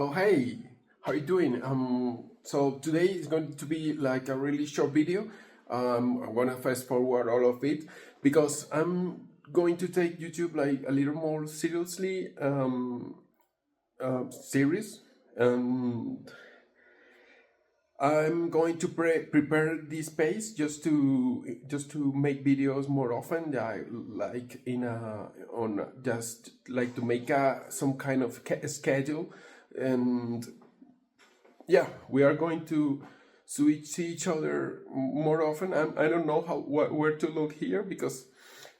Oh, hey, how you doing? So today is going to be like a really short video. I'm gonna fast forward all of it because I'm going to take YouTube like a little more seriously, serious, and I'm going to prepare this space just to make videos more often. I like in a on just like to make some kind of schedule, and yeah, we are going to see each other more often. I don't know where to look here because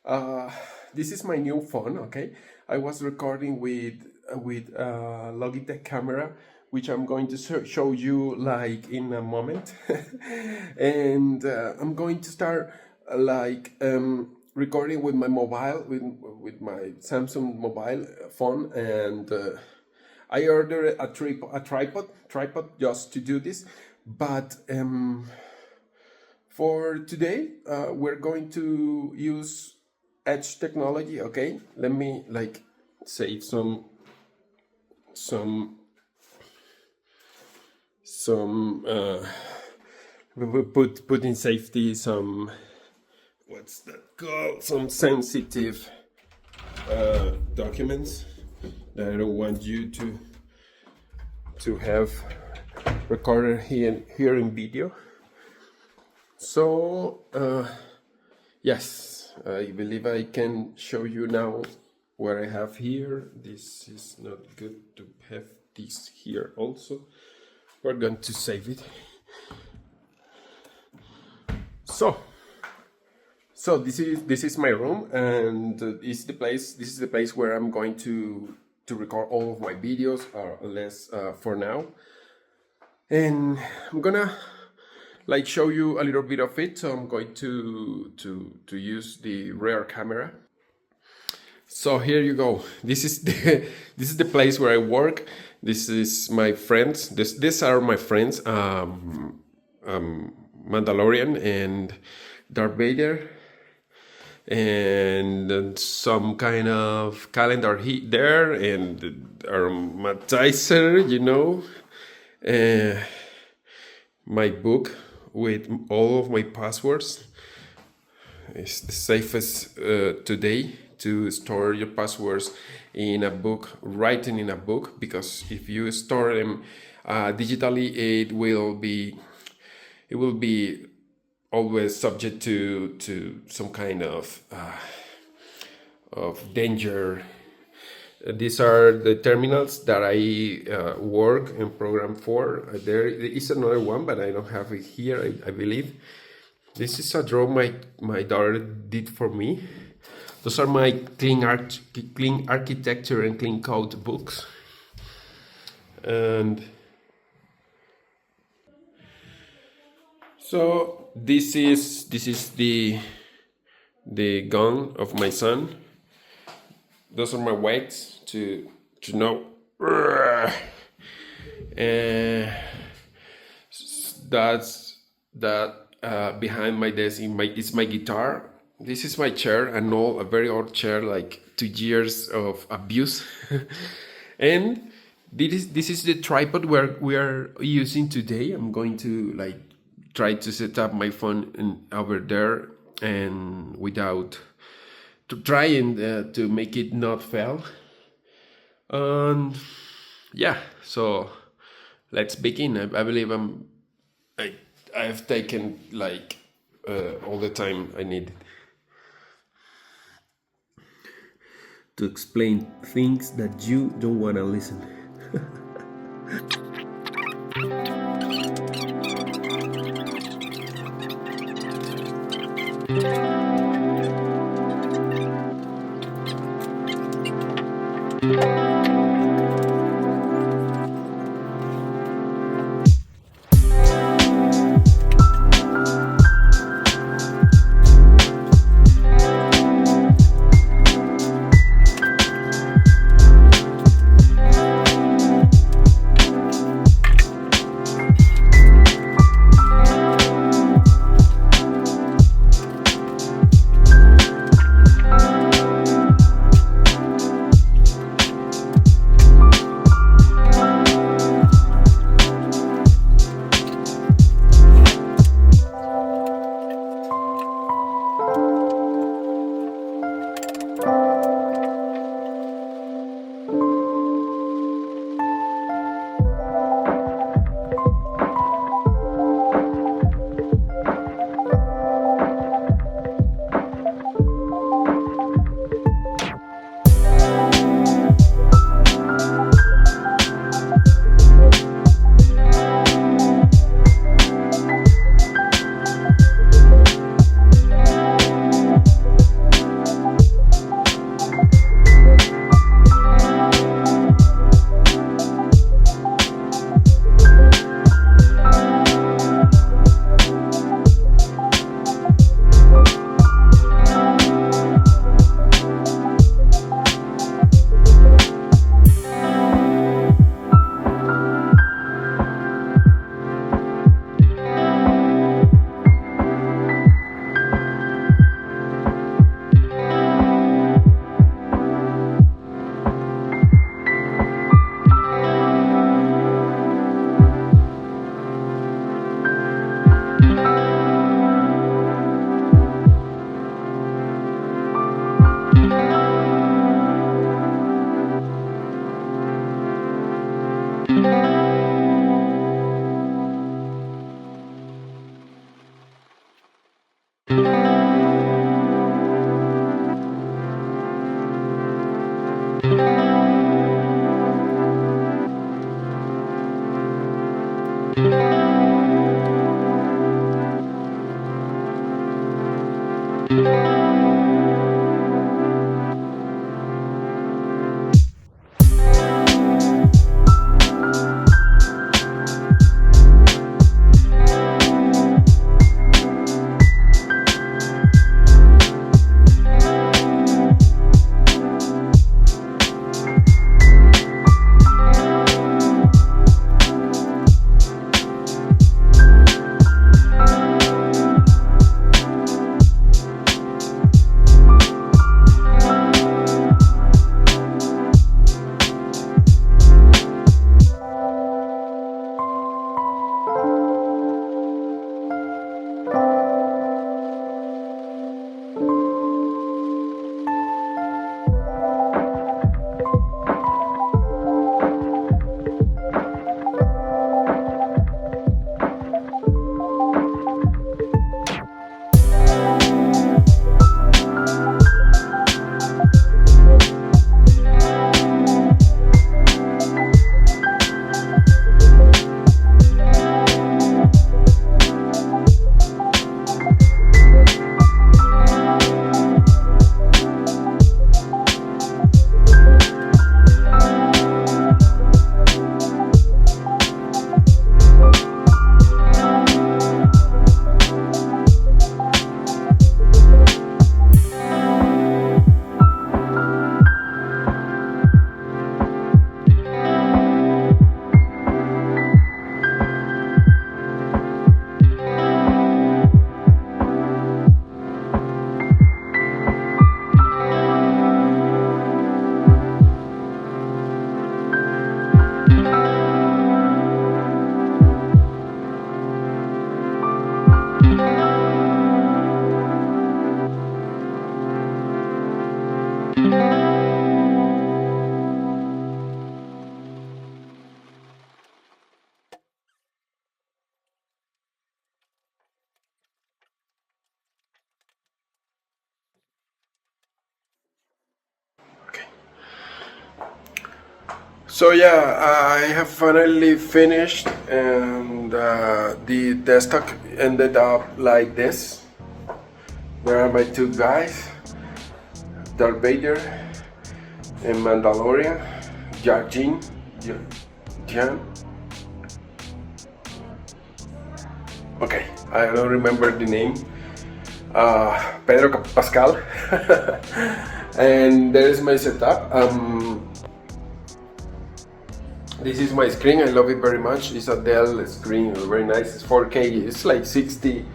uh, this is my new phone. Okay, I was recording with Logitech camera, which I'm going to show you like in a moment, and I'm going to start recording with my mobile with my Samsung mobile phone and. I ordered a tripod just to do this, but for today we're going to use Edge technology. Okay, let me like save some we will put in safety some, what's that called, some sensitive documents that I don't want you to have recorded here in video. So yes, I believe I can show you now what I have here. This is not good to have this here also. We're going to save it. So this is my room, and this is the place where I'm going to record all of my videos, or less for now. And I'm gonna like show you a little bit of it. So I'm going to use the rear camera. So here you go. This is the place where I work. This is my friends. These are my friends. Mandalorian and Darth Vader, and some kind of calendar there, and aromatizer, my book with all of my passwords. It's the safest today to store your passwords in a book, writing in a book, because if you store them digitally, it will be always subject to some kind of danger. These are the terminals that I work and program for. There is another one, but I don't have it here, I believe. This is a drawing my daughter did for me. Those are my clean architecture and clean code books. And so this is the gun of my son. Those are my weights to know. And that behind my desk is my guitar. This is my chair, a very old chair, like 2 years of abuse. And this is the tripod we are using today. I'm going to like try to set up my phone over there, and without trying to make it not fail. And yeah, so let's begin. I believe I've taken like all the time I needed to explain things that you don't want to listen. So yeah, I have finally finished, and the desktop ended up like this. There are my two guys, Darth Vader and Mandalorian, Jar Jinn, Jan. Okay, I don't remember the name. Pedro Pascal, and there is my setup. This is my screen. I love it very much. It's a Dell screen, very nice. It's 4K. It's like 60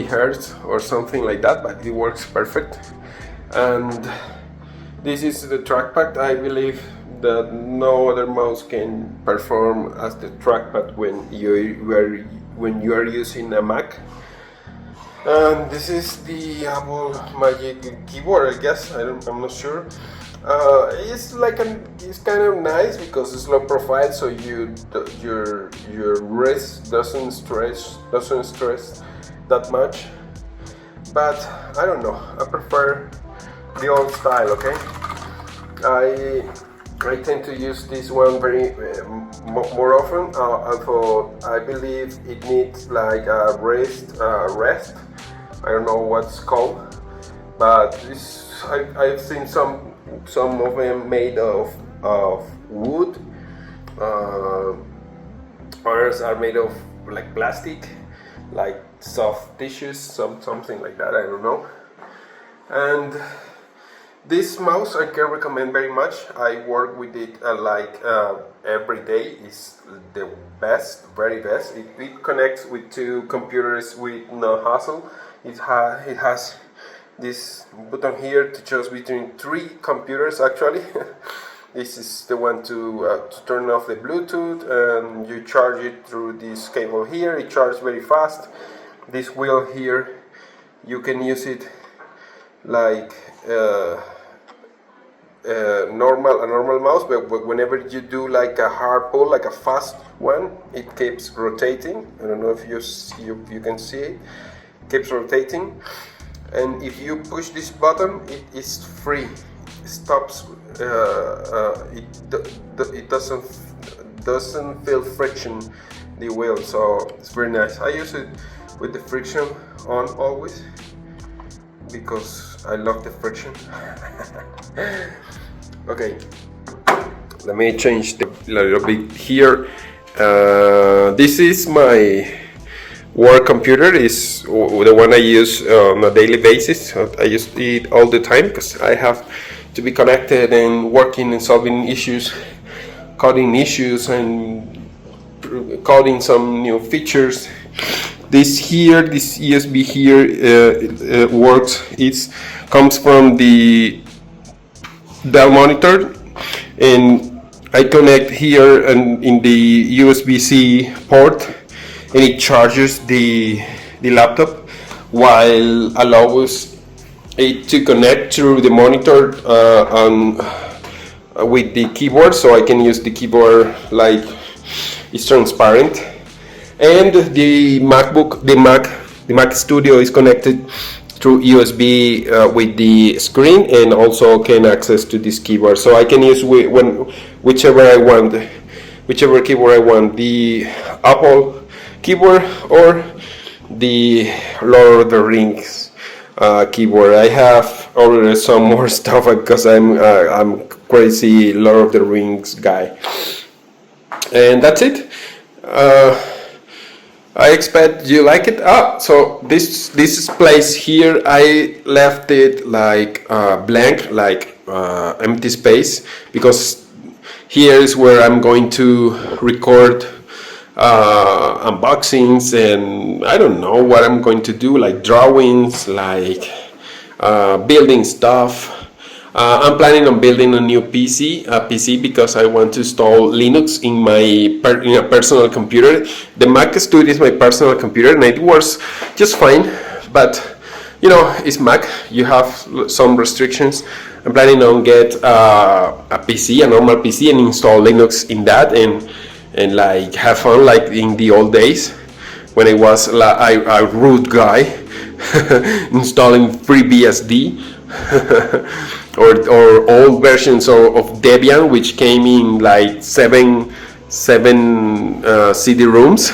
hertz or something like that, but it works perfect. And this is the trackpad. I believe that no other mouse can perform as the trackpad when you are using a Mac. And this is the Apple Magic Keyboard, I guess. I'm not sure. It's kind of nice because it's low profile, so your wrist doesn't stress that much. But I don't know. I prefer the old style. Okay. I tend to use this one very more often. Although I believe it needs like a rest. I don't know what's called, but I've seen some of them made of wood. Others are made of like plastic, like soft tissues, something like that. I don't know. And this mouse I can recommend very much. I work with it every day. It's the best, very best. It connects with two computers with no hassle. It has this button here to choose between three computers actually. This is the one to turn off the Bluetooth, and you charge it through this cable here. It charges very fast. This wheel here, you can use it like a normal mouse, but whenever you do like a hard pull, like a fast one, it keeps rotating. I don't know if you can see it. It keeps rotating, and if you push this button, it is free. It stops. It doesn't feel friction the wheel, so it's very nice. I use it with the friction on always because I love the friction. Okay, let me change a little bit here. This is my work computer, is the one I use on a daily basis. I use it all the time because I have to be connected and working and solving issues, coding issues and coding some new features. This USB here works. It comes from the Dell monitor, and I connect here and in the USB-C port, and it charges the laptop while allows it to connect through the monitor with the keyboard, so I can use the keyboard like it's transparent. And the Mac Studio is connected through USB with the screen, and also can access to this keyboard, so I can use whichever keyboard I want, the Apple keyboard or the Lord of the Rings keyboard. I have ordered some more stuff because I'm crazy Lord of the Rings guy, and that's it. I expect you like it. So this place here, I left it like blank, like empty space, because here is where I'm going to record unboxings, and I don't know what I'm going to do, like drawings, like building stuff. I'm planning on building a new PC because I want to install Linux in my personal computer. The Mac Studio is my personal computer, and it works just fine. But you know, it's Mac. You have some restrictions. I'm planning on get a PC, a normal PC, and install Linux in that, and like have fun like in the old days when I was a root guy installing FreeBSD. or old versions of Debian, which came in like seven CD-ROMs.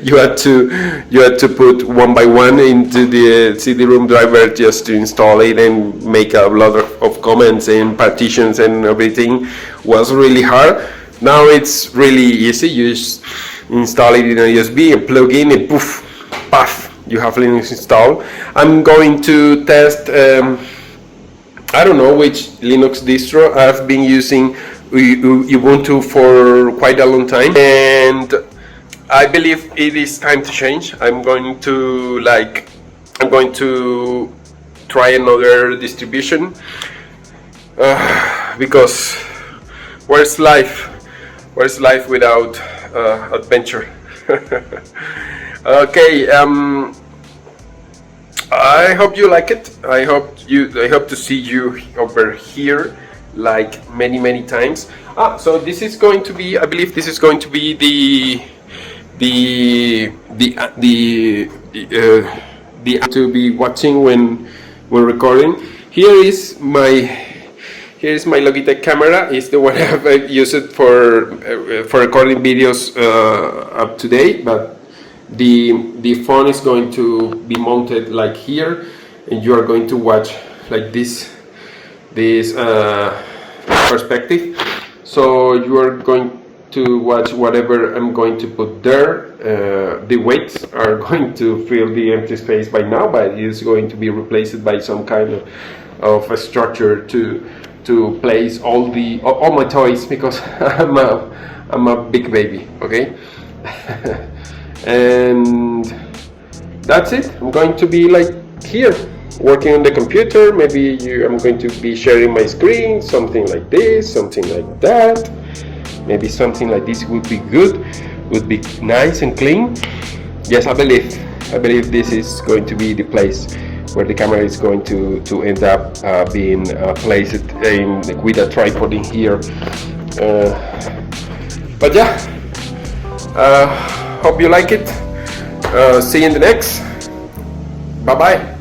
you had to put one by one into the CD-ROM driver just to install it and make a lot of comments and partitions, and everything was really hard. Now it's really easy. You just install it in a USB and plug in, and poof, puff, you have Linux installed. I'm going to test I don't know which Linux distro. I've been using Ubuntu for quite a long time, and I believe it is time to change. I'm going to try another distribution because where's life without adventure? Okay, I hope you like it. I hope to see you over here like many times. So this is going to be, I believe this is going to be the to be watching when recording. Here is my Logitech camera. It's the one I've used it for recording videos up to date, but the phone is going to be mounted like here, and you are going to watch like this perspective. So you are going to watch whatever I'm going to put there. The weights are going to fill the empty space by now, but it is going to be replaced by some kind of a structure to place all my toys, because I'm a big baby. Okay. And that's it. I'm going to be like here working on the computer. Maybe I'm going to be sharing my screen, something like this, something like that. Maybe something like this would be good, would be nice and clean. Yes, I believe this is going to be the place where the camera is going to end up being placed. with a tripod in here. But yeah, hope you like it. See you in the next. Bye bye.